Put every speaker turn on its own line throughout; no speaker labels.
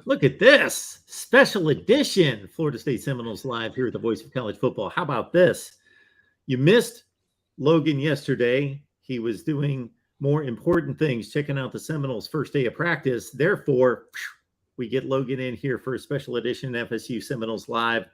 Look at this special edition Florida State Seminoles live here at the Voice of College Football. How about this? You missed Logan yesterday. He was doing more important things, checking out the Seminoles' first day of practice. Therefore, we get Logan in here for a special edition FSU Seminoles live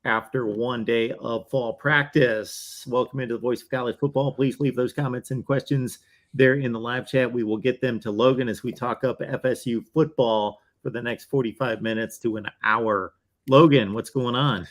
after one day of fall practice. Welcome into the Voice of College Football. Please leave those comments and questions there in the live chat. We will get them to Logan as we talk up FSU football for the next 45 minutes to an hour. Logan, what's going on?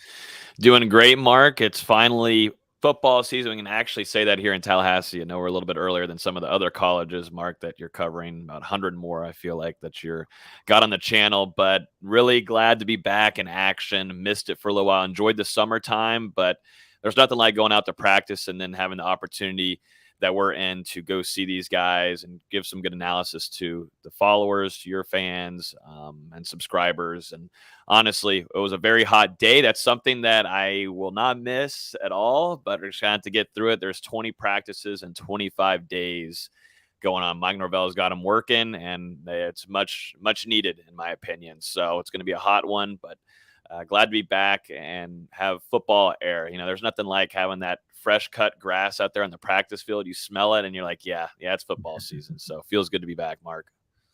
Doing great, Mark. It's finally football season. We can actually say that here in Tallahassee. I know we're a little bit earlier than some of the other colleges, Mark, that you're covering, about 100 more, I feel like, that you're got on the channel. But really glad to be back in action. Missed it for a little while. Enjoyed the summertime, but there's nothing like going out to practice and then having the opportunity that we're in to go see these guys and give some good analysis to the followers, to your fans, and subscribers. And honestly, it was a very hot day. That's something that I will not miss at all, but we're just going to have to get through it. There's 20 practices and 25 days going on. Mike Norvell's got them working, and it's much needed, in my opinion. So it's going to be a hot one, but glad to be back and have football air. You know, there's nothing like having that fresh cut grass out there on the practice field. You smell it and you're like, yeah, it's football season. So it feels good to be back, Mark.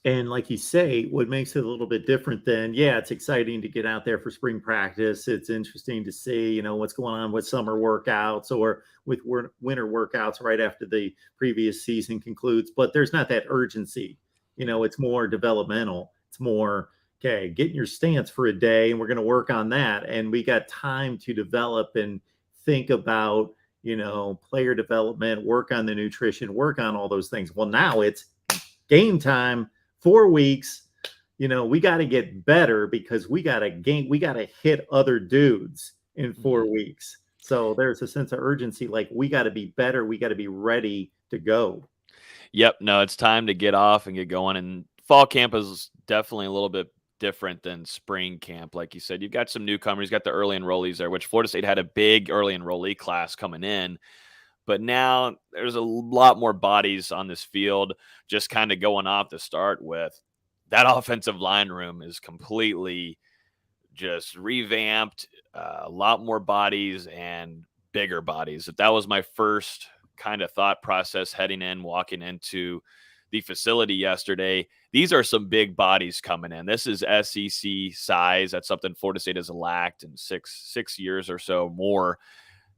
And like you say, what makes it a little bit different than, it's exciting to get out there for spring practice. It's interesting to see, what's going on with summer workouts or with winter workouts right after the previous season concludes. But there's not that urgency. It's more developmental. It's more, okay, get in your stance for a day and we're going to work on that. And we got time to develop and think about, player development, work on the nutrition, work on all those things. Well, now it's game time, 4 weeks. We got to get better because we got to hit other dudes in 4 weeks. So there's a sense of urgency. Like, we got to be better. We got to be ready to go.
Yep. No, it's time to get off and get going. And fall camp is definitely a little bit different than spring camp. Like you said, you've got some newcomers, you've got the early enrollees there, which Florida State had a big early enrollee class coming in. But now there's a lot more bodies on this field. Just kind of going off to start with, that offensive line room is completely just revamped. A lot more bodies and bigger bodies. If that was my first kind of thought process heading in, walking into the facility yesterday, these are some big bodies coming in. This is SEC size. That's something Florida State has lacked in six years or so more.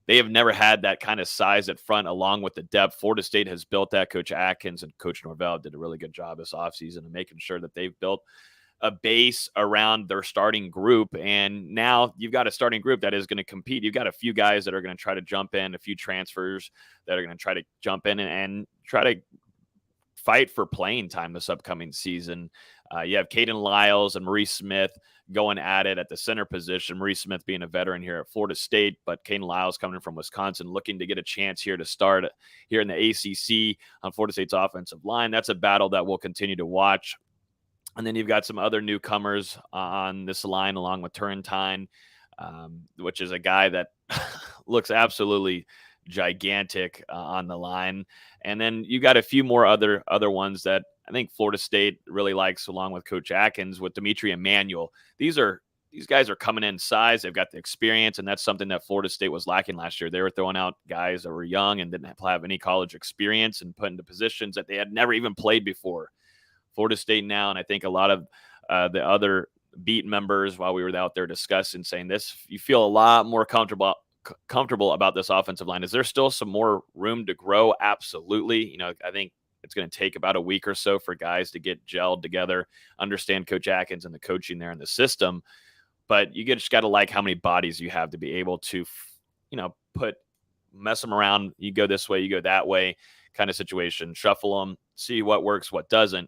They have never had that kind of size at front, along with the depth. Florida State has built that. Coach Atkins and Coach Norvell did a really good job this offseason of making sure that they've built a base around their starting group. And now you've got a starting group that is going to compete. You've got a few guys that are going to try to jump in, a few transfers that are going to try to jump in and try to fight for playing time this upcoming season. You have Caden Lyles and Maurice Smith going at it at the center position. Maurice Smith being a veteran here at Florida State, but Caden Lyles coming from Wisconsin, looking to get a chance here to start here in the ACC on Florida State's offensive line. That's a battle that we'll continue to watch. And then you've got some other newcomers on this line, along with Turrentine, which is a guy that looks absolutely gigantic on the line. And then you got a few more other ones that I think Florida State really likes, along with Coach Atkins, with Dimitri Emmanuel. These guys are coming in size. They've got the experience, and that's something that Florida State was lacking last year. They were throwing out guys that were young and didn't have any college experience and put into positions that they had never even played before. Florida State now, and I think a lot of the other beat members, while we were out there discussing, saying this, you feel a lot more comfortable about this offensive line. Is there still some more room to grow? Absolutely. I think it's going to take about a week or so for guys to get gelled together, understand Coach Atkins and the coaching there in the system. But you just got to like how many bodies you have to be able to, mess them around. You go this way, you go that way kind of situation, shuffle them, see what works, what doesn't.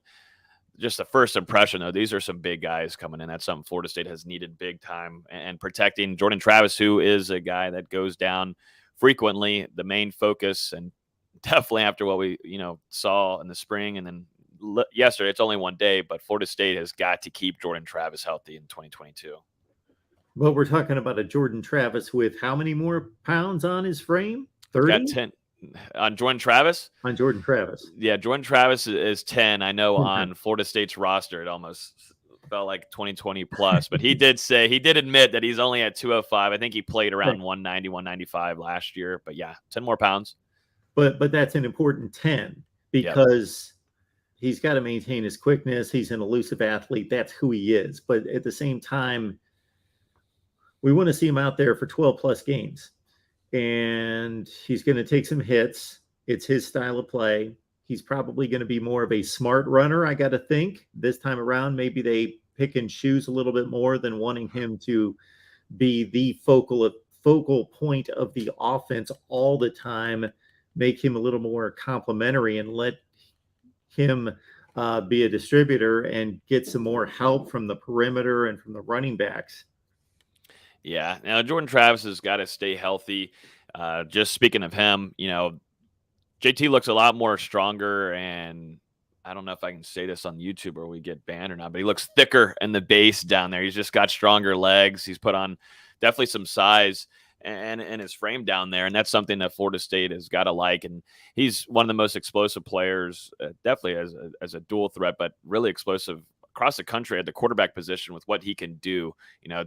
Just the first impression, though, these are some big guys coming in. That's something Florida State has needed big time. And protecting Jordan Travis, who is a guy that goes down frequently, the main focus, and definitely after what we saw in the spring and then yesterday, it's only one day, but Florida State has got to keep Jordan Travis healthy in 2022.
Well, we're talking about a Jordan Travis with how many more pounds on his frame? 30?
Got 10. On Jordan Travis?
On Jordan Travis.
Yeah, Jordan Travis is 10. I know on Florida State's roster, it almost felt like 2020 plus, but he did admit that he's only at 205. I think he played around
Right.
190, 195 last year, but yeah, 10 more pounds.
But that's an important 10
Yep.
because he's got to maintain his quickness. He's an elusive athlete. That's who he is. But at the same time, we want to see him out there for 12 plus games. And he's going to take some hits. It's his style of play. He's probably going to be more of a smart runner, I got to think. This time around, maybe they pick and choose a little bit more than wanting him to be the focal point of the offense all the time. Make him a little more complimentary and let him be a distributor and get some more help from the perimeter and from the running backs.
Yeah. Now Jordan Travis has got to stay healthy. Just speaking of him, JT looks a lot more stronger, and I don't know if I can say this on YouTube or we get banned or not, but he looks thicker in the base down there. He's just got stronger legs. He's put on definitely some size and his frame down there, and that's something that Florida State has got to like. And he's one of the most explosive players, definitely as a dual threat, but really explosive across the country at the quarterback position with what he can do.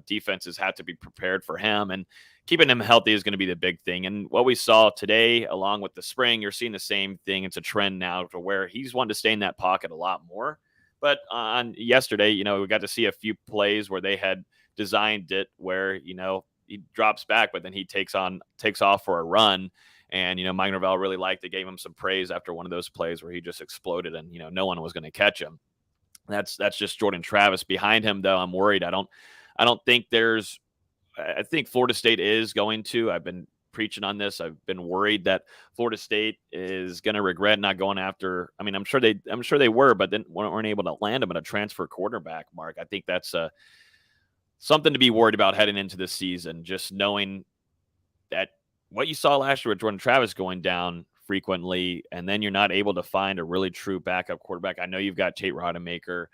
Defenses have to be prepared for him, and keeping him healthy is going to be the big thing. And what we saw today, along with the spring, you're seeing the same thing. It's a trend now to where he's wanting to stay in that pocket a lot more. But on yesterday, we got to see a few plays where they had designed it where, he drops back, but then he takes off for a run. And, Mike Norvell really liked it, gave him some praise after one of those plays where he just exploded and, no one was going to catch him. That's just Jordan Travis. Behind him, though, I'm worried. I don't think I think Florida State is going to. I've been preaching on this. I've been worried that Florida State is going to regret not going after. I mean, I'm sure they were, but then weren't able to land him at a transfer quarterback. Mark, I think that's something to be worried about heading into this season. Just knowing that what you saw last year with Jordan Travis going down frequently, and then you're not able to find a really true backup quarterback. I know you've got Tate Rodemaker.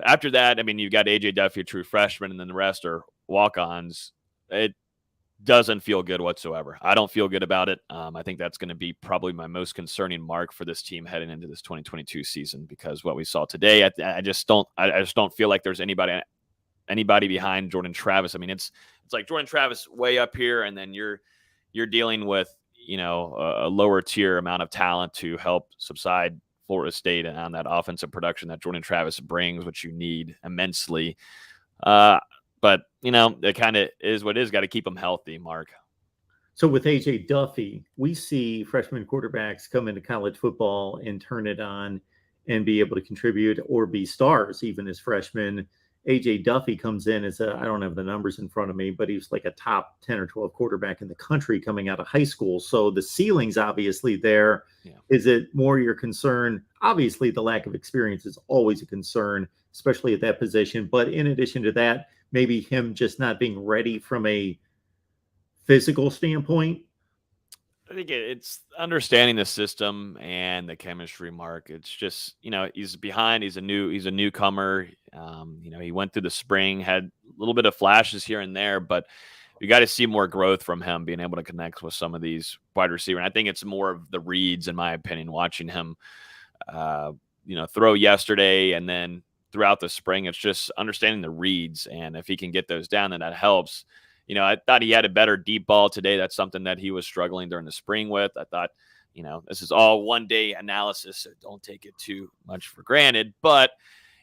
After that, I mean, you've got AJ Duffy, a true freshman, and then the rest are walk-ons. It doesn't feel good whatsoever. I don't feel good about it. I think that's going to be probably my most concerning mark for this team heading into this 2022 season, because what we saw today, I just don't feel like there's anybody behind Jordan Travis. I mean, it's like Jordan Travis way up here, and then you're dealing with a lower tier amount of talent to help subside Florida State on that offensive production that Jordan Travis brings, which you need immensely. But it kind of is what it is. Got to keep them healthy, Mark.
So with AJ Duffy, we see freshman quarterbacks come into college football and turn it on and be able to contribute or be stars even as freshmen. AJ Duffy comes in as I don't have the numbers in front of me, but he's like a top 10 or 12 quarterback in the country coming out of high school. So the ceiling's obviously there. Yeah. Is it more your concern? Obviously, the lack of experience is always a concern, especially at that position. But in addition to that, maybe him just not being ready from a physical standpoint.
I think it's understanding the system and the chemistry, Mark. It's just, he's behind. He's a newcomer. He went through the spring, had a little bit of flashes here and there, but you got to see more growth from him being able to connect with some of these wide receivers. And I think it's more of the reads, in my opinion, watching him, throw yesterday and then throughout the spring. It's just understanding the reads. And if he can get those down, then that helps. I thought he had a better deep ball today. That's something that he was struggling during the spring with. I thought, this is all one-day analysis, so don't take it too much for granted. But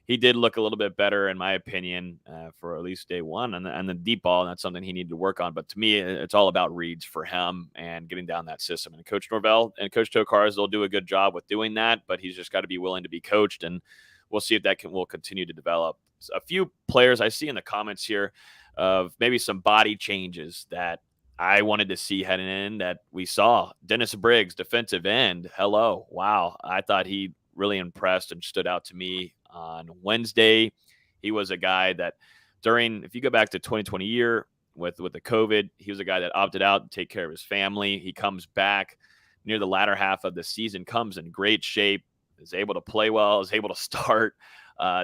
he did look a little bit better, in my opinion, for at least day one. And the deep ball, and that's something he needed to work on. But to me, it's all about reads for him and getting down that system. And Coach Norvell and Coach Tokars, they'll do a good job with doing that, but he's just got to be willing to be coached. And we'll see if that will continue to develop. A few players I see in the comments here of maybe some body changes that I wanted to see heading in that we saw. Dennis Briggs, defensive end. Hello. Wow. I thought he really impressed and stood out to me on Wednesday. He was a guy that if you go back to 2020 year with the COVID, he was a guy that opted out to take care of his family. He comes back near the latter half of the season, comes in great shape, is able to play well, is able to start.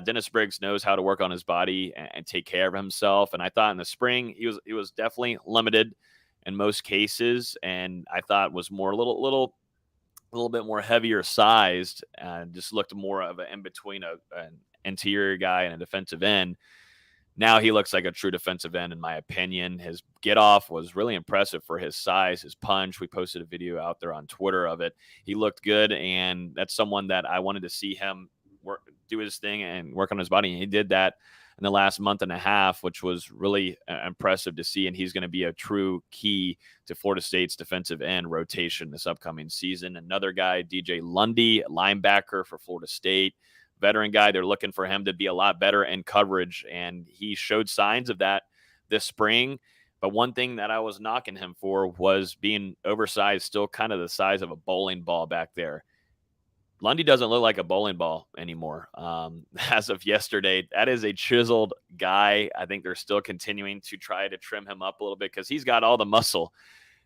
Dennis Briggs knows how to work on his body and take care of himself. And I thought in the spring, he was definitely limited in most cases. And I thought was more a little bit more heavier sized and just looked more of an in between an interior guy and a defensive end. Now he looks like a true defensive end, in my opinion. His get off was really impressive for his size, his punch. We posted a video out there on Twitter of it. He looked good, and that's someone that I wanted to see him do his thing and work on his body. And he did that in the last month and a half, which was really impressive to see. And he's going to be a true key to Florida State's defensive end rotation this upcoming season. Another guy, DJ Lundy, linebacker for Florida State. Veteran guy. They're looking for him to be a lot better in coverage, and he showed signs of that this spring. But one thing that I was knocking him for was being oversized, still kind of the size of a bowling ball back there. Lundy doesn't look like a bowling ball anymore. As of yesterday, that is a chiseled guy. I think they're still continuing to try to trim him up a little bit because he's got all the muscle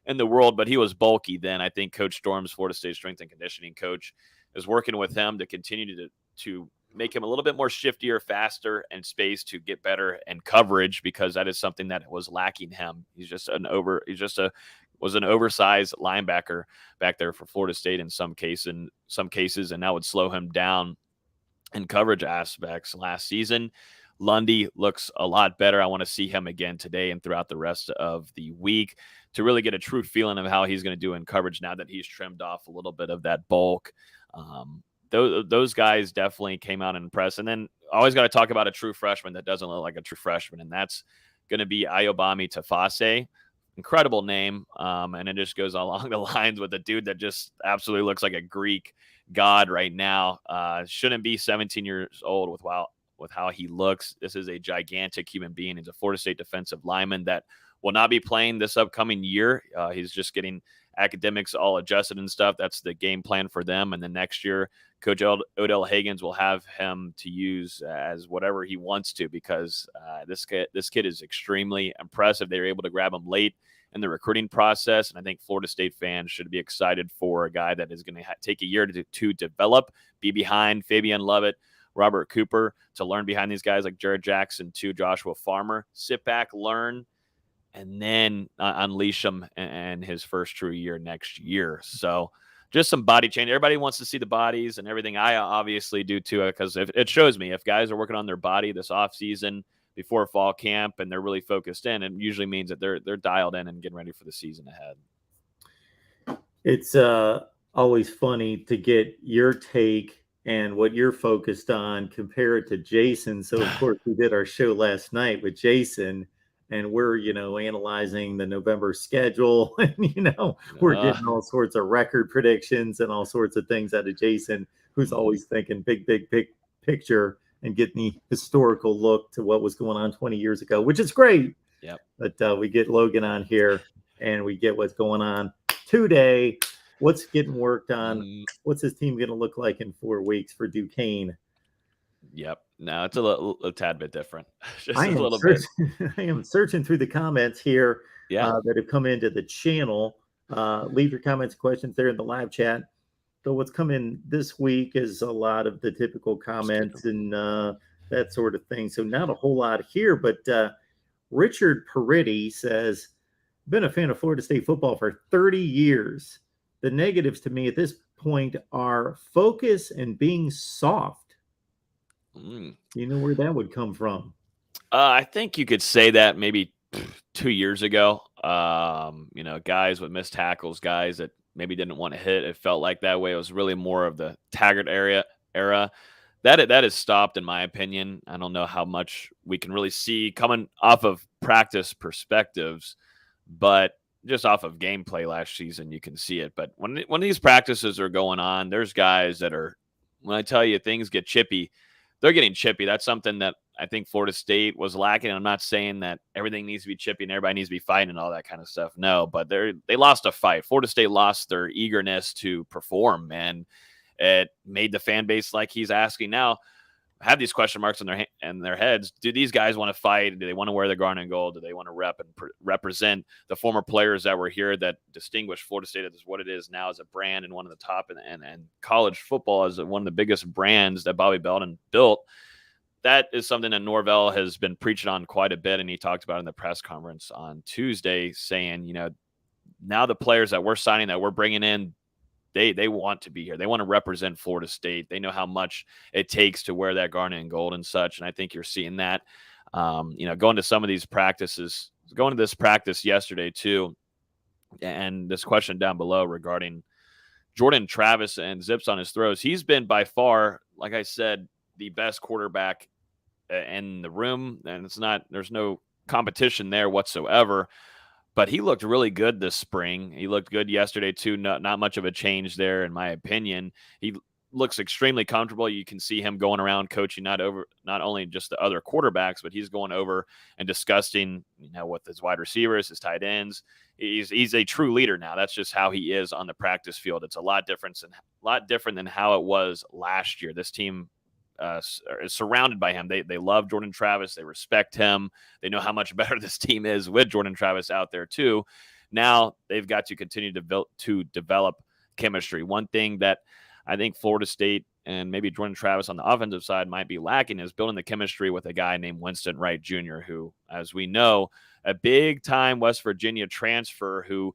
in the world, but he was bulky then. I think Coach Storms, Florida State strength and conditioning coach, is working with him to continue to make him a little bit more shiftier, faster, and space to get better and coverage, because that is something that was lacking him. Was an oversized linebacker back there for Florida State in some cases, and that would slow him down in coverage aspects last season. Lundy looks a lot better. I want to see him again today and throughout the rest of the week to really get a true feeling of how he's going to do in coverage now that he's trimmed off a little bit of that bulk. Those guys definitely came out and impressed. And then always got to talk about a true freshman that doesn't look like a true freshman, and that's going to be Ayobami Tafase. Incredible name, and it just goes along the lines with a dude that just absolutely looks like a Greek god right now. Shouldn't be 17 years old with how he looks. This is a gigantic human being. He's a Florida State defensive lineman that will not be playing this upcoming year. He's just getting academics all adjusted and stuff. That's the game plan for them. And then next year, Coach Odell Higgins will have him to use as whatever he wants to, because this kid is extremely impressive. They were able to grab him late in the recruiting process, and I think Florida State fans should be excited for a guy that is going to take a year to develop, be behind Fabian Lovett, Robert Cooper, to learn behind these guys like Jared Jackson, to Joshua Farmer. Sit back, learn, and then unleash him in his first true year next year. So just some body change. Everybody wants to see the bodies and everything. I obviously do too, because it shows me if guys are working on their body this offseason before fall camp and they're really focused in, it usually means that they're dialed in and getting ready for the season ahead.
It's always funny to get your take and what you're focused on, compare it to Jason. So, of course, we did our show last night with Jason, and we're, analyzing the November schedule, and, we're getting all sorts of record predictions and all sorts of things out of Jason, who's always thinking big picture and getting the historical look to what was going on 20 years ago, which is great.
Yep.
But we get Logan on here and we get what's going on today. What's getting worked on? What's his team going to look like in 4 weeks for Duquesne?
Yep. No, it's a tad bit different. Just
I
a little bit.
I am searching through the comments here that have come into the channel. Leave your comments and questions there in the live chat. So what's coming this week is a lot of the typical comments and that sort of thing. So not a whole lot here, but Richard Peretti says, been a fan of Florida State football for 30 years. The negatives to me at this point are focus and being soft. You know where that would come from?
I think you could say that maybe 2 years ago. Guys with missed tackles, guys that maybe didn't want to hit. It felt like that way. It was really more of the Taggart era. That has stopped, in my opinion. I don't know how much we can really see coming off of practice perspectives, but just off of gameplay last season, you can see it. But when these practices are going on, there's guys that are, when I tell you things get chippy, they're getting chippy. That's something that I think Florida State was lacking. I'm not saying that everything needs to be chippy and everybody needs to be fighting and all that kind of stuff. No, but they lost a fight. Florida State lost their eagerness to perform, and it made the fan base, like he's asking now, have these question marks in their heads. Do these guys want to fight? Do they want to wear the garnet and gold? Do they want to represent the former players that were here that distinguish Florida State as what it is now as a brand and one of the top and college football as one of the biggest brands that Bobby Belden built? That is something that Norvell has been preaching on quite a bit, and he talked about in the press conference on Tuesday, saying, now the players that we're signing, that we're bringing in, they want to be here. They want to represent Florida State. They know how much it takes to wear that garnet and gold and such. And I think you're seeing that. Going to some of these practices, going to this practice yesterday too, and this question down below regarding Jordan Travis and zips on his throws. He's been by far, like I said, the best quarterback in the room, and there's no competition there whatsoever. But he looked really good this spring. He looked good yesterday too. Not much of a change there, in my opinion. He looks extremely comfortable. You can see him going around coaching not only just the other quarterbacks, but he's going over and discussing, with his wide receivers, his tight ends. He's a true leader now. That's just how he is on the practice field. It's a lot different than how it was last year. This team is surrounded by him. They love Jordan Travis. They respect him. They know how much better this team is with Jordan Travis out there too. Now they've got to continue to develop chemistry. One thing that I think Florida State and maybe Jordan Travis on the offensive side might be lacking is building the chemistry with a guy named Winston Wright Jr., who, as we know, a big-time West Virginia transfer who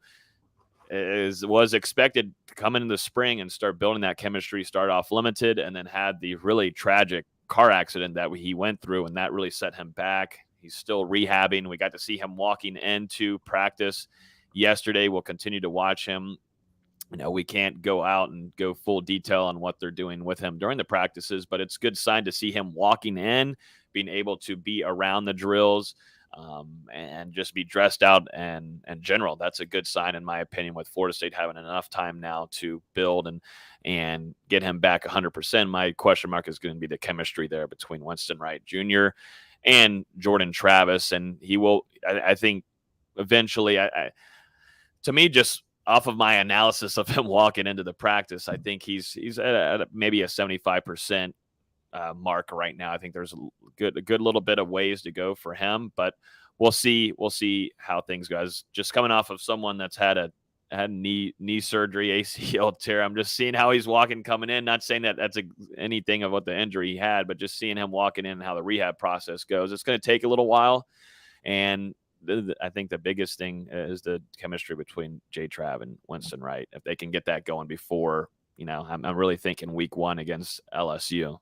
was expected to come into the spring and start building that chemistry, start off limited, and then had the really tragic car accident that he went through, and that really set him back. He's still rehabbing. We got to see him walking into practice yesterday. We'll continue to watch him. We can't go out and go full detail on what they're doing with him during the practices, but it's a good sign to see him walking in, being able to be around the drills, and just be dressed out and general. That's a good sign, in my opinion, with Florida State having enough time now to build and get him back 100%. My question mark is going to be the chemistry there between Winston Wright Jr. and Jordan Travis. And he will, I think, eventually, to me, just off of my analysis of him walking into the practice, I think he's at maybe a 75% mark right now. I think there's a good little bit of ways to go for him, but we'll see how things go. As just coming off of someone that's had knee surgery, ACL tear, I'm just seeing how he's walking coming in. Not saying that that's anything of what the injury he had, but just seeing him walking in and how the rehab process goes. It's going to take a little while, and I think the biggest thing is the chemistry between J. Trav and Winston Wright. If they can get that going before, I'm really thinking week 1 against LSU.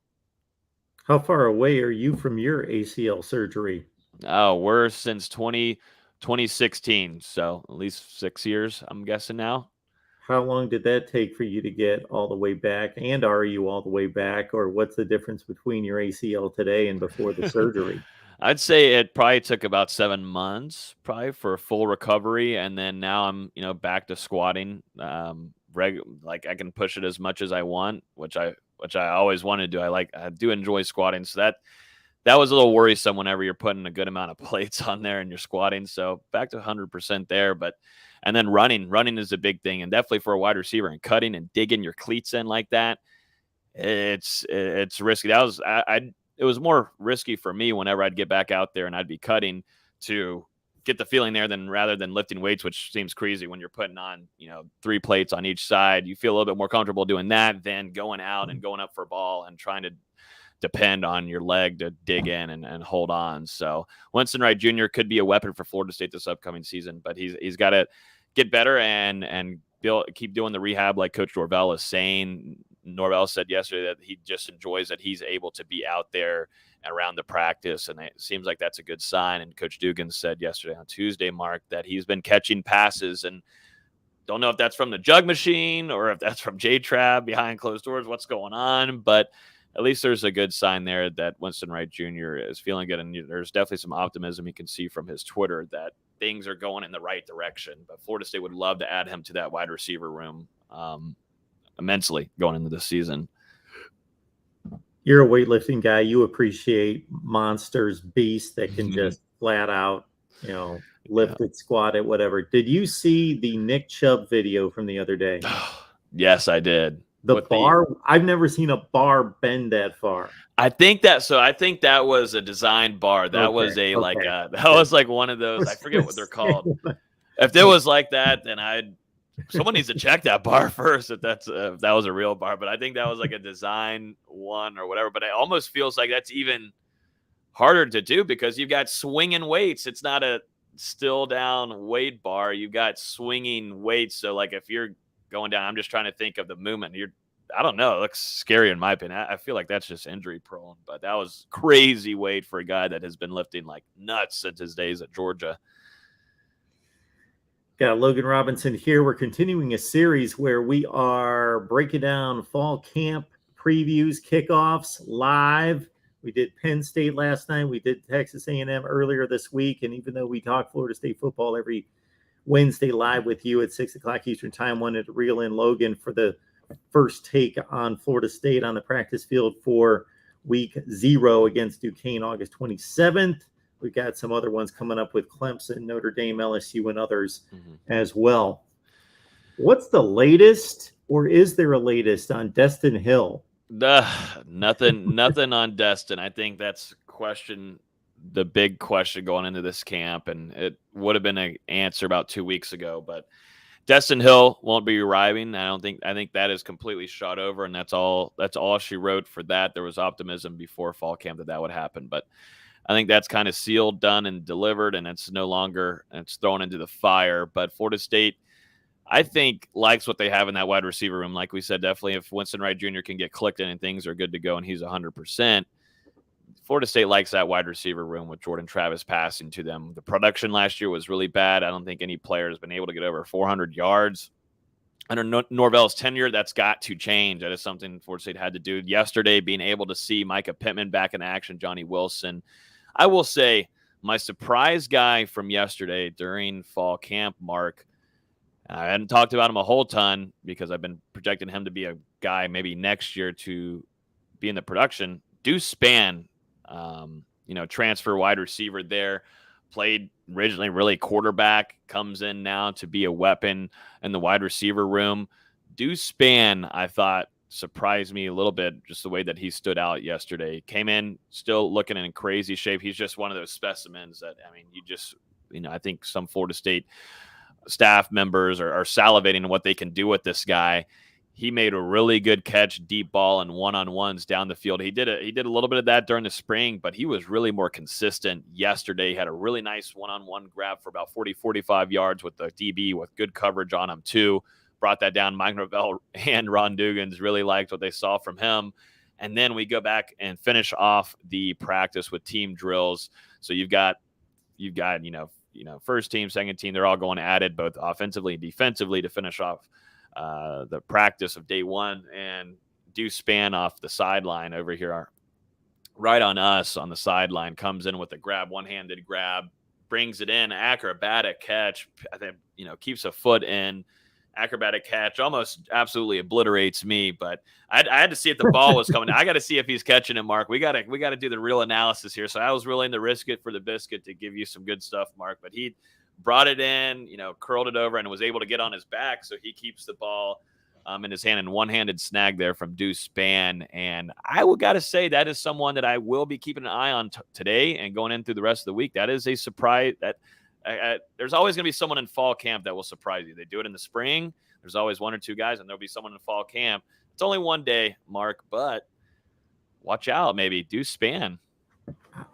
How far away are you from your ACL surgery?
Oh, we're since 2016, so at least 6 years, I'm guessing now.
How long did that take for you to get all the way back? And are you all the way back? Or what's the difference between your ACL today and before the surgery?
I'd say it probably took about 7 months, probably, for a full recovery, and then now I'm, back to squatting. Like I can push it as much as I want, which I always wanted to do. I do enjoy squatting, so that was a little worrisome whenever you're putting a good amount of plates on there and you're squatting. So back to 100% there, and then running is a big thing, and definitely for a wide receiver, and cutting and digging your cleats in like that, it's risky. It was more risky for me whenever I'd get back out there and I'd be cutting to get the feeling there rather than lifting weights, which seems crazy when you're putting on, 3 plates on each side. You feel a little bit more comfortable doing that than going out and going up for a ball and trying to depend on your leg to dig in and hold on. So Winston Wright Jr. could be a weapon for Florida State this upcoming season, but he's got to get better and keep doing the rehab like Coach Norvell is saying. Norvell said yesterday that he just enjoys that he's able to be out there around the practice, and it seems like that's a good sign. And Coach Dugan said yesterday on Tuesday, Mark, that he's been catching passes, and don't know if that's from the jug machine or if that's from J-Trav behind closed doors, what's going on, but at least there's a good sign there that Winston Wright Jr. is feeling good, and there's definitely some optimism you can see from his Twitter that things are going in the right direction. But Florida State would love to add him to that wide receiver room immensely going into this season.
You're a weightlifting guy. You appreciate monsters, beasts that can just flat out, lift it, squat it, whatever. Did you see the Nick Chubb video from the other day?
Yes, I did.
The bar, I've never seen a bar bend that far.
I think that was a designed bar. That was was like one of those, I forget what they're called. If it was like that, then someone needs to check that bar first if that was a real bar. But I think that was like a design one or whatever. But it almost feels like that's even harder to do because you've got swinging weights. It's not a still down weight bar. You've got swinging weights. So like if you're going down. I'm just trying to think of the movement. I don't know. It looks scary in my opinion. I feel like that's just injury prone, but that was crazy weight for a guy that has been lifting like nuts since his days at Georgia.
Got Logan Robinson here. We're continuing a series where we are breaking down fall camp previews, kickoffs live. We did Penn State last night. We did Texas A&M earlier this week. And even though we talk Florida State football every Wednesday live with you at 6 o'clock Eastern time, wanted to reel in Logan for the first take on Florida State on the practice field for week 0 against Duquesne, August 27th. We've got some other ones coming up with Clemson, Notre Dame, LSU, and others as well. What's the latest, or is there a latest on Destin Hill?
Nothing on Destin. I think that's the big question going into this camp, and it would have been an answer about 2 weeks ago. But Destin Hill won't be arriving. I think that is completely shot over, and that's all she wrote for that. There was optimism before fall camp that would happen, but I think that's kind of sealed, done, and delivered, and it's no longer, it's thrown into the fire. But Florida State, I think, likes what they have in that wide receiver room. Like we said, definitely if Winston Wright Jr. can get clicked in and things are good to go and he's 100%, Florida State likes that wide receiver room with Jordan Travis passing to them. The production last year was really bad. I don't think any player has been able to get over 400 yards. Under Norvell's tenure, that's got to change. That is something Florida State had to do yesterday, being able to see Micah Pittman back in action, Johnny Wilson. I will say my surprise guy from yesterday during fall camp, Mark, I hadn't talked about him a whole ton because I've been projecting him to be a guy maybe next year to be in the production. Deuce Spann, transfer wide receiver there, played originally really quarterback, comes in now to be a weapon in the wide receiver room. Deuce Spann, I thought, surprised me a little bit, just the way that he stood out yesterday. Came in still looking in crazy shape. He's just one of those specimens that, I think some Florida State staff members are salivating on what they can do with this guy. He made a really good catch, deep ball, and one-on-ones down the field. He did a little bit of that during the spring, but he was really more consistent yesterday. He had a really nice one-on-one grab for about 40, 45 yards with the DB with good coverage on him too. Brought that down. Mike Norvell and Ron Dugans really liked what they saw from him. And then we go back and finish off the practice with team drills. So you've got first team, second team, they're all going at it both offensively and defensively to finish off the practice of day one. And Deuce Spann off the sideline over here, right on us on the sideline, comes in with a grab, one-handed grab, brings it in, acrobatic catch. I think, keeps a foot in. Acrobatic catch, almost absolutely obliterates me, but I had to see if the ball was coming. I got to see if he's catching it, Mark. We got to do the real analysis here. So I was willing to risk it for the biscuit to give you some good stuff, Mark. But he brought it in, curled it over, and was able to get on his back. So he keeps the ball in his hand, and one-handed snag there from Deuce Spann. And I would got to say that is someone that I will be keeping an eye on today and going in through the rest of the week. That is a surprise. There's always going to be someone in fall camp that will surprise you. They do it in the spring. There's always one or two guys, and there'll be someone in fall camp. It's only one day, Mark, but watch out, maybe Deuce Spann.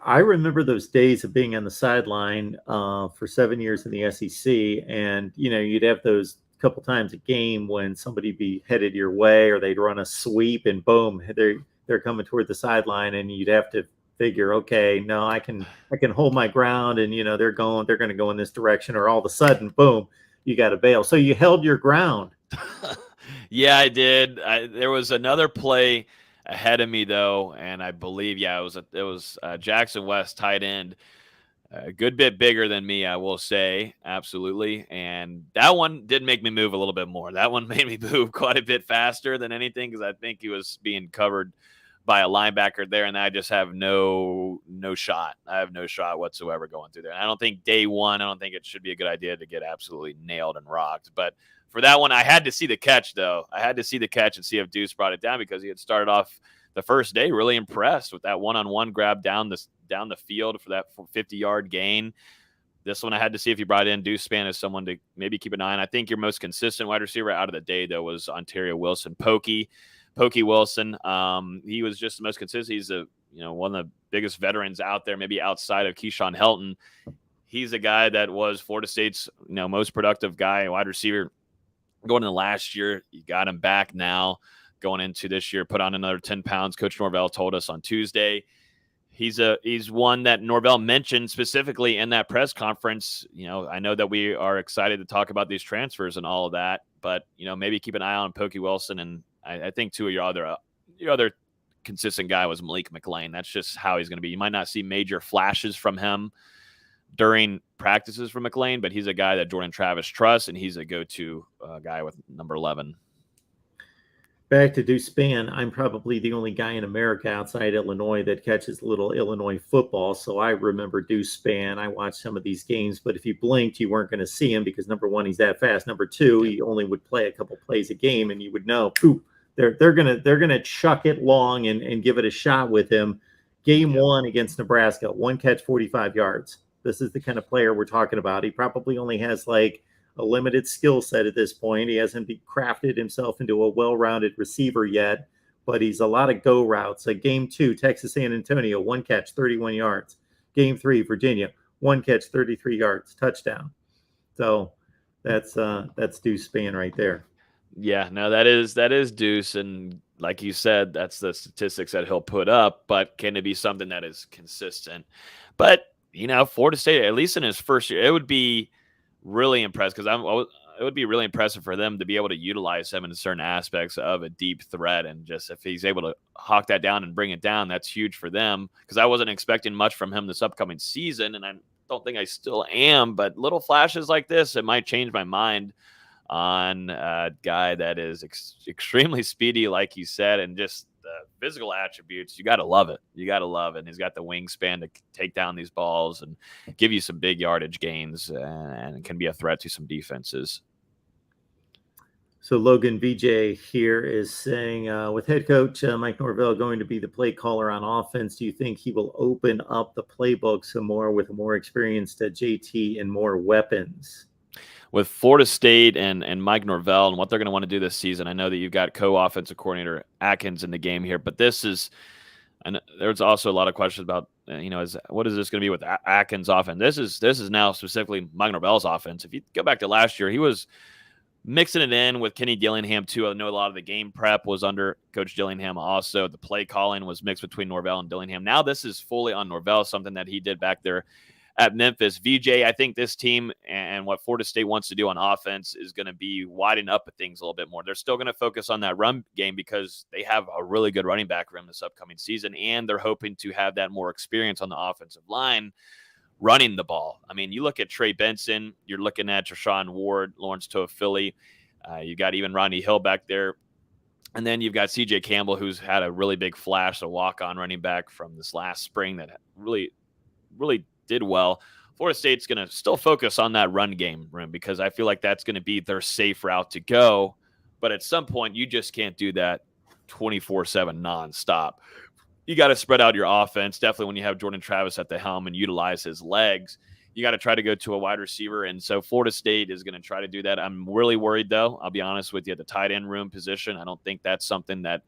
I remember those days of being on the sideline for 7 years in the SEC, and you'd have those couple times a game when somebody be headed your way, or they'd run a sweep, and boom, they're coming toward the sideline, and you'd have to figure, okay, no, I can hold my ground, and they're going to go in this direction, or all of a sudden, boom, you got to bail. So you held your ground.
Yeah, I did. There was another play ahead of me though, and I believe it was Jackson West, tight end, a good bit bigger than me, I will say, absolutely. And that one did make me move a little bit more. That one made me move quite a bit faster than anything, because I think he was being covered by a linebacker there, and I just have no shot. I have no shot whatsoever going through there. And I don't think day one, I don't think it should be a good idea to get absolutely nailed and rocked. But for that one, I had to see the catch, though. I had to see the catch and see if Deuce brought it down, because he had started off the first day really impressed with that one-on-one grab down the field for that 50-yard gain. This one I had to see if he brought in. Deuce Spann as someone to maybe keep an eye on. I think your most consistent wide receiver out of the day, though, was Ontario Wilson. Pokey Wilson. He was just the most consistent. He's one of the biggest veterans out there, maybe outside of Keyshawn Helton. He's a guy that was Florida State's most productive guy, wide receiver, going into last year. You got him back now. Going into this year, put on another 10 pounds. Coach Norvell told us on Tuesday. He's one that Norvell mentioned specifically in that press conference. I know that we are excited to talk about these transfers and all of that, but maybe keep an eye on Pokey Wilson, and I think two of your other consistent guy was Malik McLean. That's just how he's going to be. You might not see major flashes from him during practices from McLean, but he's a guy that Jordan Travis trusts, and he's a go-to guy with number 11.
Back to Deuce Spann, I'm probably the only guy in America outside Illinois that catches little Illinois football, so I remember Deuce Spann. I watched some of these games, but if you blinked, you weren't going to see him because, number one, he's that fast. Number two, he only would play a couple plays a game, and you would know, they're gonna chuck it long and give it a shot with him. Game one against Nebraska, 1 catch, 45 yards. This is the kind of player we're talking about. He probably only has like a limited skill set at this point. He hasn't crafted himself into a well-rounded receiver yet, but he's a lot of go routes. Like game 2, Texas San Antonio, 1 catch, 31 yards. Game 3, Virginia, 1 catch, 33 yards, touchdown. So that's Deuce Spann right there.
Yeah, no, that is Deuce, and like you said, that's the statistics that he'll put up. But can it be something that is consistent? But Florida State, at least in his first year, it would be really impressed because it would be really impressive for them to be able to utilize him in certain aspects of a deep threat, and just if he's able to hawk that down and bring it down, that's huge for them. Because I wasn't expecting much from him this upcoming season, and I don't think I still am. But little flashes like this, it might change my mind on a guy that is extremely speedy, like you said, and just the physical attributes. You got to love it. And he's got the wingspan to take down these balls and give you some big yardage gains, and can be a threat to some defenses.
So Logan VJ here is saying, with head coach Mike Norvell going to be the play caller on offense, do you think he will open up the playbook some more with a more experienced JT and more weapons?
With Florida State and Mike Norvell and what they're going to want to do this season, I know that you've got co-offensive coordinator Atkins in the game here, but there's also a lot of questions about, what is this going to be with Atkins' offense? This is now specifically Mike Norvell's offense. If you go back to last year, he was mixing it in with Kenny Dillingham too. I know a lot of the game prep was under Coach Dillingham also. The play calling was mixed between Norvell and Dillingham. Now this is fully on Norvell, something that he did back there at Memphis. VJ, I think this team and what Florida State wants to do on offense is going to be widen up things a little bit more. They're still going to focus on that run game because they have a really good running back room this upcoming season, and they're hoping to have that more experience on the offensive line running the ball. I mean, you look at Trey Benson, you're looking at Treshaun Ward, Lawrence Toafili, you got even Rodney Hill back there. And then you've got CJ Campbell, who's had a really big flash, a walk-on running back from this last spring that really, really did well. Florida State's going to still focus on that run game room because I feel like that's going to be their safe route to go. But at some point, you just can't do that 24/7 nonstop. You got to spread out your offense. Definitely when you have Jordan Travis at the helm and utilize his legs, you got to try to go to a wide receiver. And so Florida State is going to try to do that. I'm really worried, though. I'll be honest with you, at the tight end room position. I don't think that's something that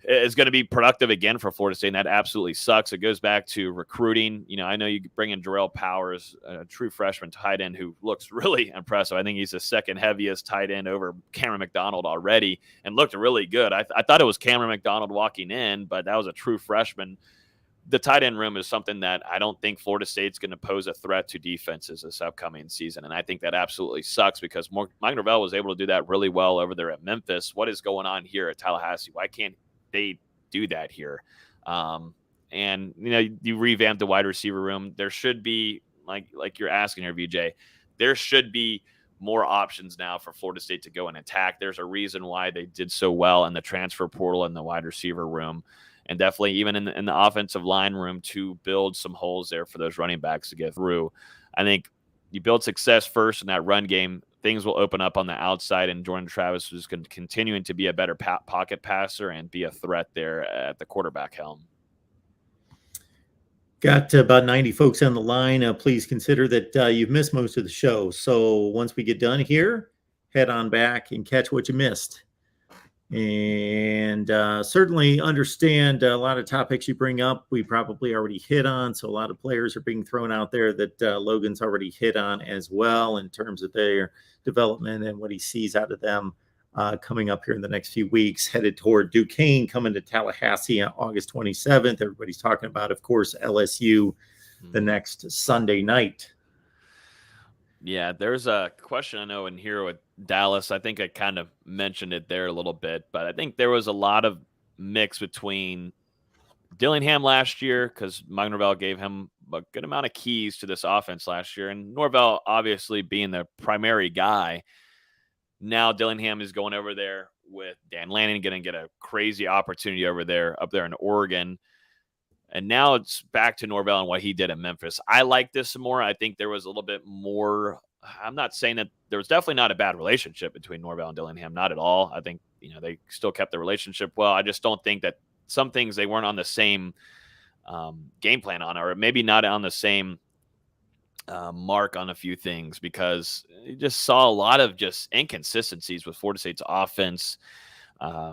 is going to be productive again for Florida State, and that absolutely sucks. It goes back to recruiting. I know you bring in Jarrell Powers, a true freshman tight end who looks really impressive. I think he's the second heaviest tight end over Cameron McDonald already and looked really good. I thought it was Cameron McDonald walking in, but that was a true freshman. The tight end room is something that I don't think Florida State's going to pose a threat to defenses this upcoming season, and I think that absolutely sucks because Mike Norvell was able to do that really well over there at Memphis. What is going on here at Tallahassee? Why can't they do that here? And you revamp the wide receiver room. There should be, like you're asking here, VJ, there should be more options now for Florida State to go and attack. There's a reason why they did so well in the transfer portal and the wide receiver room, and definitely even in the offensive line room to build some holes there for those running backs to get through. I think you build success first in that run game, things will open up on the outside, and Jordan Travis is continuing to be a better pocket passer and be a threat there at the quarterback helm.
Got about 90 folks on the line. Please consider that you've missed most of the show. So once we get done here, head on back and catch what you missed. And certainly understand a lot of topics you bring up. We probably already hit on. So a lot of players are being thrown out there that Logan's already hit on as well in terms of their development and what he sees out of them coming up here in the next few weeks. Headed toward Duquesne, coming to Tallahassee on August 27th. Everybody's talking about, of course, LSU the next Sunday night.
Yeah, there's a question I know in here with Dallas. I think I kind of mentioned it there a little bit, but I think there was a lot of mix between Dillingham last year because Mike Norvell gave him a good amount of keys to this offense last year, and Norvell obviously being the primary guy. Now Dillingham is going over there with Dan Lanning, going to get a crazy opportunity over there, up there in Oregon. And now it's back to Norvell and what he did at Memphis. I like this more. I think there was a little bit more. I'm not saying that there was definitely not a bad relationship between Norvell and Dillingham. Not at all. I think, they still kept the relationship well. I just don't think that some things they weren't on the same game plan on, or maybe not on the same mark on a few things, because you just saw a lot of just inconsistencies with Florida State's offense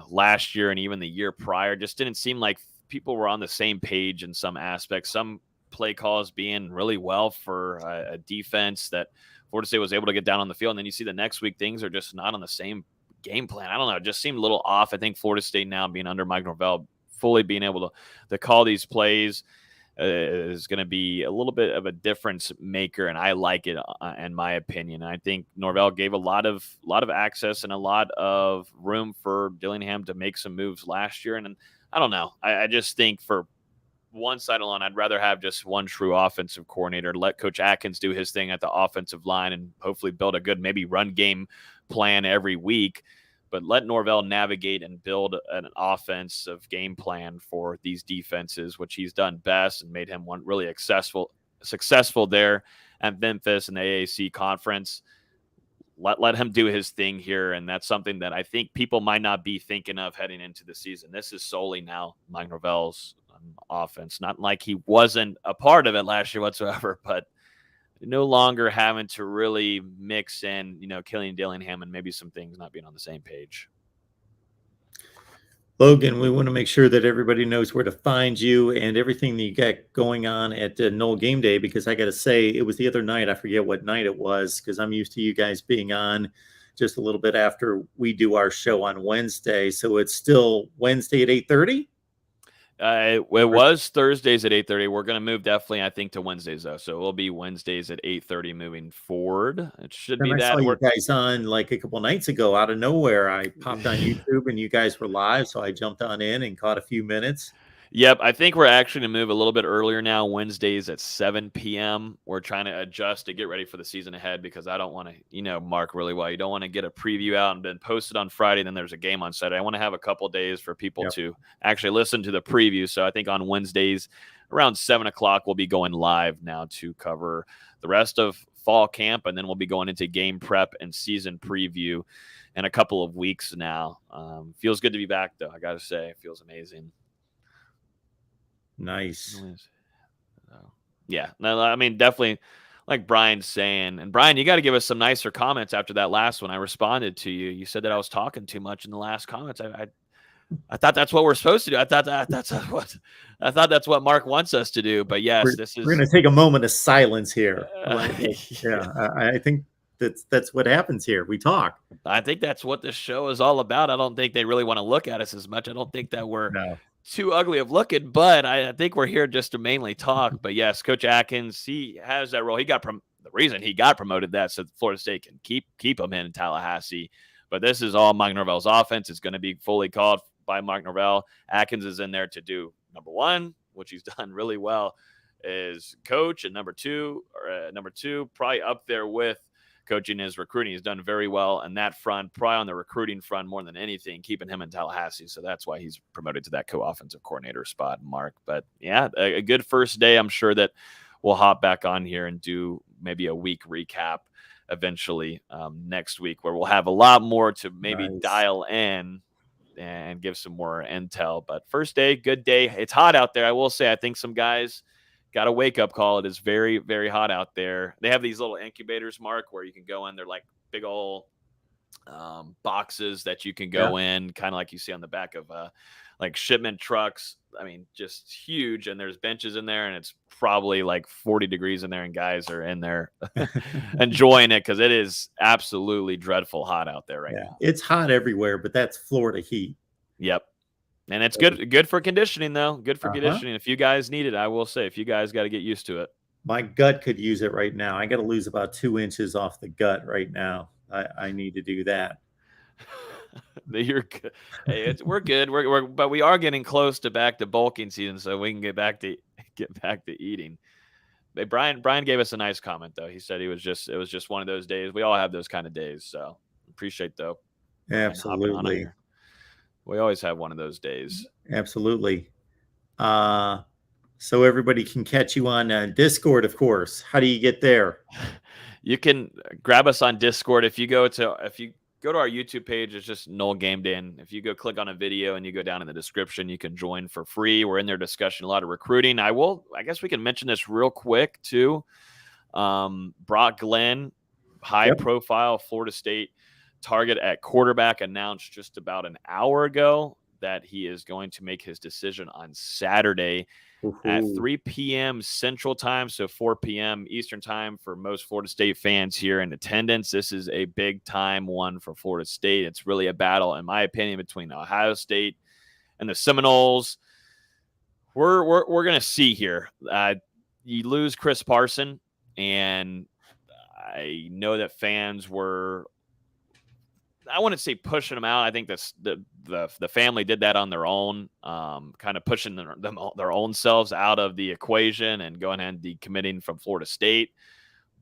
last year and even the year prior. Just didn't seem like people were on the same page in some aspects. Some play calls being really well for a defense that Florida State was able to get down on the field. And then you see the next week, things are just not on the same game plan. I don't know. It just seemed a little off. I think Florida State now being under Mike Norvell, fully being able to call these plays is going to be a little bit of a difference maker. And I like it in my opinion. I think Norvell gave a lot of access and a lot of room for Dillingham to make some moves last year. And I don't know. I just think for one side alone, I'd rather have just one true offensive coordinator, let Coach Atkins do his thing at the offensive line and hopefully build a good maybe run game plan every week, but let Norvell navigate and build an offensive game plan for these defenses, which he's done best and made him one really successful there at Memphis and the AAC conference. Let him do his thing here, and that's something that I think people might not be thinking of heading into the season. This is solely now Mike Norvell's offense. Not like he wasn't a part of it last year whatsoever, but no longer having to really mix in, Killian Dillingham and maybe some things not being on the same page.
Logan, we want to make sure that everybody knows where to find you and everything that you got going on at Knoll Game Day, because I got to say, it was the other night. I forget what night it was, because I'm used to you guys being on just a little bit after we do our show on Wednesday. So it's still Wednesday at 8:30?
It was Thursdays at 8:30. We're going to move definitely, I think, to Wednesdays, though. So it will be Wednesdays at 8:30 moving forward. It should be
I
that.
saw you guys on like a couple nights ago out of nowhere. I popped on YouTube and you guys were live, so I jumped on in and caught a few minutes.
Yep, I think we're actually going to move a little bit earlier now, Wednesdays at 7 p.m. We're trying to adjust to get ready for the season ahead, because I don't want to, Mark really well. You don't want to get a preview out and then post it on Friday, and then there's a game on Saturday. I want to have a couple days for people to actually listen to the preview. So I think on Wednesdays around 7 o'clock, we'll be going live now to cover the rest of fall camp, and then we'll be going into game prep and season preview in a couple of weeks now. Feels good to be back, though. I got to say, it feels amazing.
Nice.
Yeah, no, I mean, definitely like Brian's saying. And Brian, you got to give us some nicer comments after that last one. I responded to you. You said that I was talking too much in the last comments. I thought that's what we're supposed to do. I thought that's what Mark wants us to do. But yes,
we're going to take a moment of silence here. I think that's what happens here. We talk.
I think that's what this show is all about. I don't think they really want to look at us as much. I don't think that we're too ugly of looking, but I think we're here just to mainly talk. But yes, Coach Atkins, he has that role. He got the reason he got promoted that so Florida State can keep him in Tallahassee. But this is all Mike Norvell's offense. It's going to be fully called by Mike Norvell. Atkins is in there to do number one, which he's done really well, is coach, and number two, probably up there with coaching is recruiting. He's done very well on that front, probably on the recruiting front more than anything, keeping him in Tallahassee. So that's why he's promoted to that co-offensive coordinator spot, Mark. But yeah, a good first day. I'm sure that we'll hop back on here and do maybe a week recap eventually next week, where we'll have a lot more to maybe dial in and give some more intel. But first day, good day. It's hot out there. I will say, I think some guys got a wake-up call. It is very, very hot out there. They have these little incubators, Mark, where you can go in. They're like big old boxes that you can
Yeah.
go in, kind of like you see on the back of like shipment trucks. I mean, just huge. And there's benches in there, and it's probably like 40 degrees in there, and guys are in there enjoying it because it is absolutely dreadful hot out there right
Yeah.
now.
It's hot everywhere, but that's Florida heat.
Yep. And it's
So,
good for conditioning though. Good for
uh-huh.
conditioning. If you guys need it, I will say, if you guys got to get used to it.
My gut could use it right now. I got to lose about 2 inches off the gut right now. I need to do that.
You're good. Hey, we're good. But we are getting close to back to bulking season, so we can get back to eating. Hey, Brian gave us a nice comment though. He said it was just one of those days. We all have those kind of days, so appreciate though Brian hopping on
Absolutely.
here. We always have one of those days.
Absolutely. So everybody can catch you on Discord, of course. How do you get there?
You can grab us on Discord if you go to our YouTube page. It's just Knoll Game Day. And if you go click on a video and you go down in the description, you can join for free. We're in there discussing a lot of recruiting. I guess we can mention this real quick too. Brock Glenn, high profile Florida State target at quarterback, announced just about an hour ago that he is going to make his decision on Saturday at 3 p.m. Central Time, so 4 p.m. Eastern Time for most Florida State fans here in attendance. This is a big time one for Florida State. It's really a battle, in my opinion, between Ohio State and the Seminoles. We're going to see here. You lose Chris Parson, and I know that fans were, I wouldn't say pushing them out. I think the family did that on their own, kind of pushing their own selves out of the equation and going and decommitting from Florida State.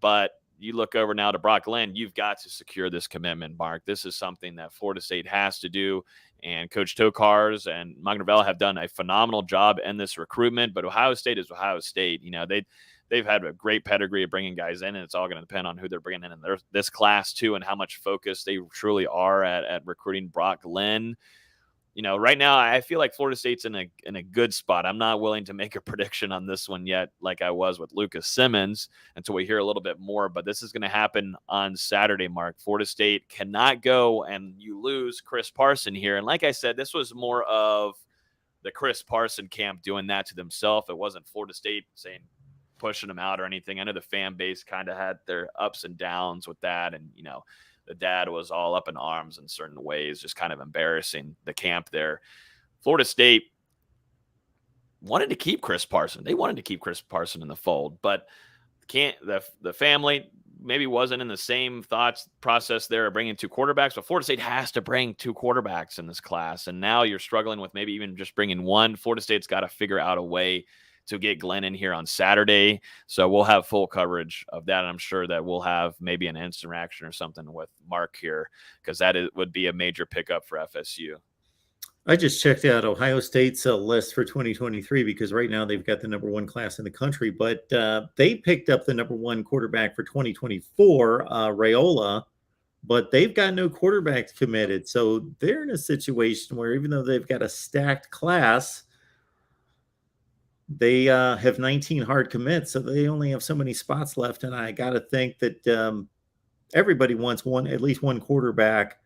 But you look over now to Brock Glenn, you've got to secure this commitment, Mark. This is something that Florida State has to do. And Coach Tokars and Mike Norvell have done a phenomenal job in this recruitment. But Ohio State is Ohio State. You know, they've had a great pedigree of bringing guys in, and it's all going to depend on who they're bringing in this class too, and how much focus they truly are at recruiting Brock Glenn. You know, right now I feel like Florida State's in a good spot. I'm not willing to make a prediction on this one yet, like I was with Lucas Simmons, until we hear a little bit more. But this is going to happen on Saturday, Mark. Florida State cannot go and you lose Chris Parson here. And like I said, this was more of the Chris Parson camp doing that to themselves. It wasn't Florida State saying, pushing them out or anything. I know the fan base kind of had their ups and downs with that. And, you know, the dad was all up in arms in certain ways, just kind of embarrassing the camp there. Florida State wanted to keep Chris Parson. They wanted to keep Chris Parson in the fold, but the family maybe wasn't in the same thoughts process there of bringing two quarterbacks, but Florida State has to bring two quarterbacks in this class. And now you're struggling with maybe even just bringing one. Florida State's got to figure out a way to get Glenn in here on Saturday. So we'll have full coverage of that. And I'm sure that we'll have maybe an instant reaction or something with Mark here, because would be a major pickup for FSU.
I just checked out Ohio State's list for 2023 because right now they've got the number one class in the country, but they picked up the number one quarterback for 2024, Raiola, but they've got no quarterbacks committed. So they're in a situation where even though they've got a stacked class, they have 19 hard commits, so they only have so many spots left. And I got to think that everybody wants at least one quarterback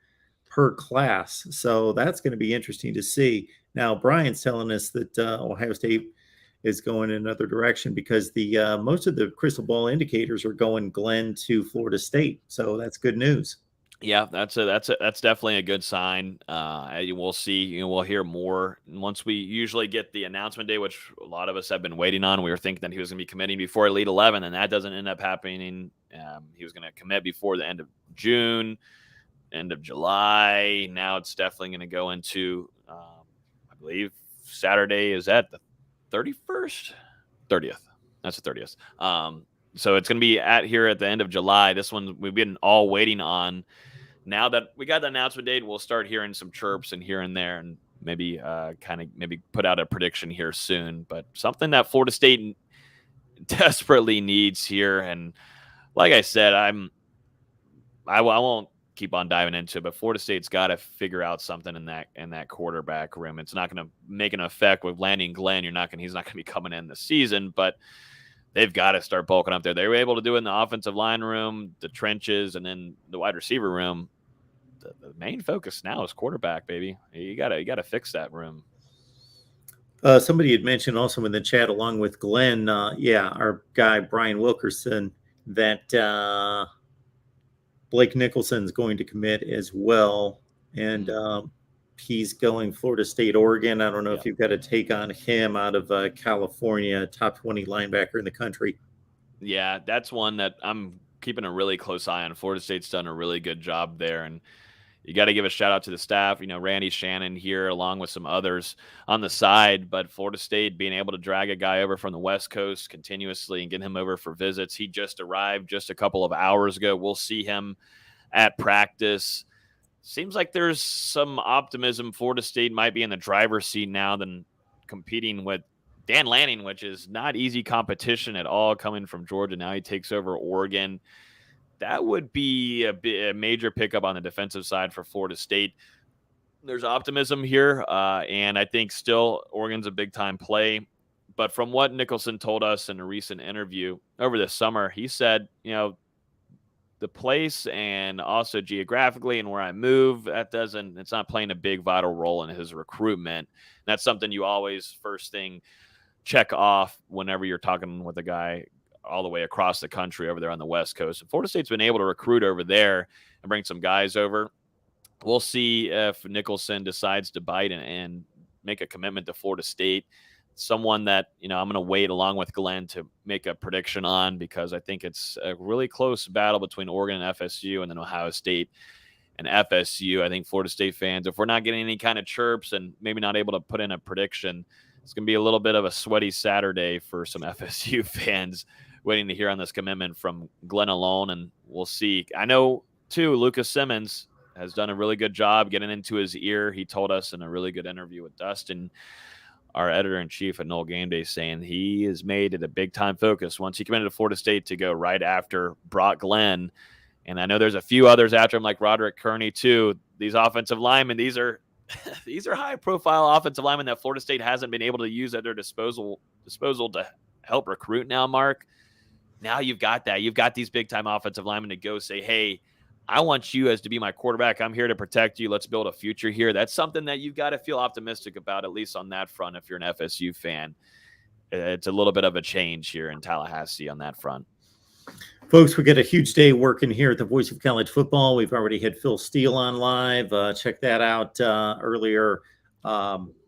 per class. So that's going to be interesting to see. Now, Brian's telling us that Ohio State is going in another direction because the most of the crystal ball indicators are going Glenn to Florida State. So that's good news.
Yeah, that's definitely a good sign. We'll see. We'll hear more once we usually get the announcement day, which a lot of us have been waiting on. We were thinking that he was going to be committing before Elite 11, and that doesn't end up happening. He was going to commit before the end of June, end of July. Now it's definitely going to go into, I believe, Saturday. Is that the 31st? 30th. That's the 30th. So it's going to be here at the end of July. This one we've been all waiting on. Now that we got the announcement date, we'll start hearing some chirps and here and there, and maybe maybe put out a prediction here soon. But something that Florida State desperately needs here. And like I said, I won't keep on diving into it, but Florida State's got to figure out something in that quarterback room. It's not going to make an effect with landing Glenn. He's not going to be coming in this season, but they've got to start bulking up there. They were able to do it in the offensive line room, the trenches, and then the wide receiver room. the main focus now is quarterback, baby. You gotta fix that room.
Somebody had mentioned also in the chat, along with Glenn, our guy Brian Wilkerson, that Blake Nicholson's going to commit as well, and he's going Florida State, Oregon. I don't know if you've got a take on him out of California, top 20 linebacker in the country.
Yeah, that's one that I'm keeping a really close eye on. Florida State's done a really good job there, and you got to give a shout out to the staff. Randy Shannon here, along with some others on the side. But Florida State being able to drag a guy over from the West Coast continuously and get him over for visits. He just arrived just a couple of hours ago. We'll see him at practice. Seems like there's some optimism. Florida State might be in the driver's seat now than competing with Dan Lanning, which is not easy competition at all, coming from Georgia. Now he takes over Oregon. That would be a major pickup on the defensive side for Florida State. There's optimism here, and I think still Oregon's a big-time play. But from what Nicholson told us in a recent interview over the summer, he said, the place and also geographically and where I move, it's not playing a big vital role in his recruitment. And that's something you always first thing check off whenever you're talking with a guy all the way across the country over there on the West Coast. And Florida State's been able to recruit over there and bring some guys over. We'll see if Nicholson decides to bite and make a commitment to Florida State. Someone that, I'm going to wait along with Glenn to make a prediction on, because I think it's a really close battle between Oregon and FSU, and then Ohio State and FSU. I think Florida State fans, if we're not getting any kind of chirps and maybe not able to put in a prediction, it's going to be a little bit of a sweaty Saturday for some FSU fans waiting to hear on this commitment from Glenn alone, and we'll see. I know, too, Lucas Simmons has done a really good job getting into his ear. He told us in a really good interview with Dustin, our editor-in-chief at Noel Game Day, saying he has made it a big-time focus once he committed to Florida State to go right after Brock Glenn. And I know there's a few others after him, like Roderick Kearney, too. These offensive linemen, these are high-profile offensive linemen that Florida State hasn't been able to use at their disposal to help recruit now, Mark. Now you've got that. You've got these big-time offensive linemen to go say, hey, I want you as to be my quarterback. I'm here to protect you. Let's build a future here. That's something that you've got to feel optimistic about, at least on that front, if you're an FSU fan. It's a little bit of a change here in Tallahassee on that front.
Folks, we got a huge day working here at the Voice of College Football. We've already had Phil Steele on live. Check that out earlier.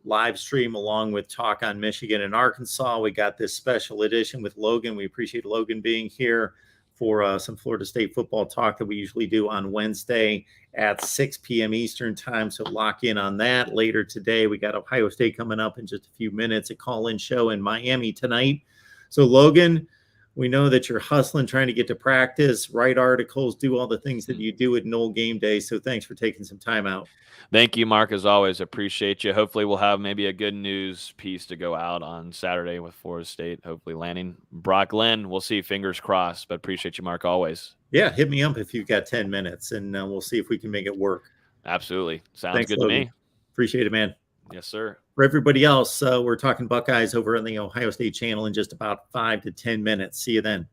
Live stream along with Talk on Michigan and Arkansas. We got this special edition with Logan. We appreciate Logan being here for some Florida State football talk that we usually do on Wednesday at 6 p.m. Eastern time. So lock in on that. Later today, we got Ohio State coming up in just a few minutes, a call-in show in Miami tonight. So Logan, we know that you're hustling, trying to get to practice, write articles, do all the things that you do at Noel Game Day. So thanks for taking some time out.
Thank you, Mark, as always. Appreciate you. Hopefully we'll have maybe a good news piece to go out on Saturday with Florida State, hopefully landing Brock Glenn. We'll see. Fingers crossed. But appreciate you, Mark, always.
Yeah, hit me up if you've got 10 minutes, and we'll see if we can make it work.
Absolutely. Sounds
Thanks,
good
Logan.
to me.
Appreciate it, man.
Yes, sir.
For everybody else, we're talking Buckeyes over on the Ohio State channel in just about 5 to 10 minutes. See you then.